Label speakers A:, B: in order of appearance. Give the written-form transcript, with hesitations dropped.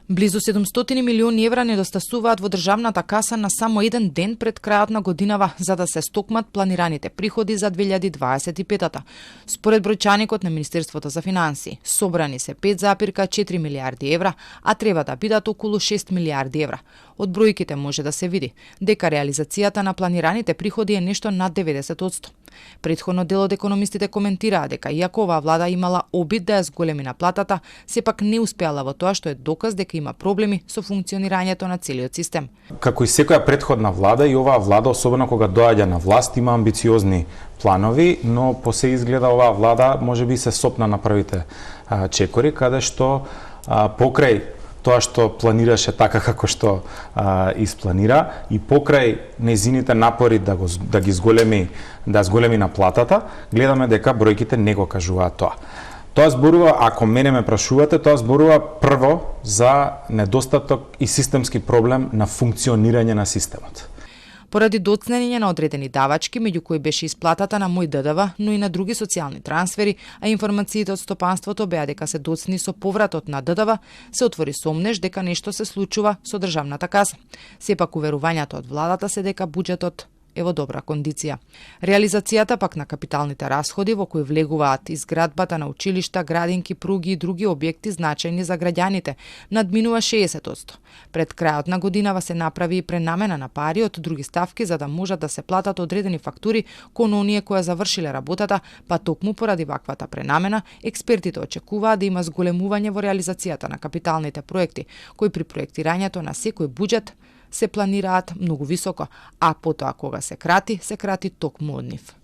A: Близу 700 милиони евра недостасуваат во државната каса на само еден ден пред крајот на годинава за да се стокмат планираните приходи за 2025-та. Според бројчаникот на Министерството за финансии, собрани се 5,4 милијарди евра, а треба да бидат околу 6 милијарди евра. Од бројките може да се види дека реализацијата на планираните приходи е нешто над 90%. Претходно дел од економистите коментираа дека иако оваа влада имала обид да ја зголеми наплатата, сепак не успеала во тоа што е доказ дека има проблеми со функционирањето на целиот систем.
B: Како и секоја претходна влада, и оваа влада, особено кога доаѓа на власт, има амбициозни планови, но по се изгледа оваа влада можеби се сопна на првите чекори, каде што покрај тоа што планираше така како што испланира и покрај незините напори да ги зголеми наплатата, гледаме дека бројките не го кажуваат тоа. Тоа зборува, ако мене ме прашувате, тоа зборува прво за недостаток и системски проблем на функционирање на системот.
A: Поради доцнење на одредени давачки, меѓу кои беше исплатата на мој ДДВ, но и на други социјални трансфери, а информациите од стопанството беа дека се доцни со повратот на ДДВ, се отвори сомнеш дека нешто се случува со државната каса. Сепак уверувањето од владата се дека буџетот е во добра кондиција. Реализацијата пак на капиталните расходи, во кои влегуваат изградбата на училишта, градинки, пруги и други објекти значајни за граѓаните, надминува 60%. Пред крајот на годинава се направи и пренамена на пари од други ставки за да можат да се платат одредени фактури кон оние кои завршиле работата, па токму поради ваквата пренамена, експертите очекуваат да има зголемување во реализацијата на капиталните проекти, кои при проектирањето на секој буџет се планираат многу високо, а потоа кога се крати токму од нив.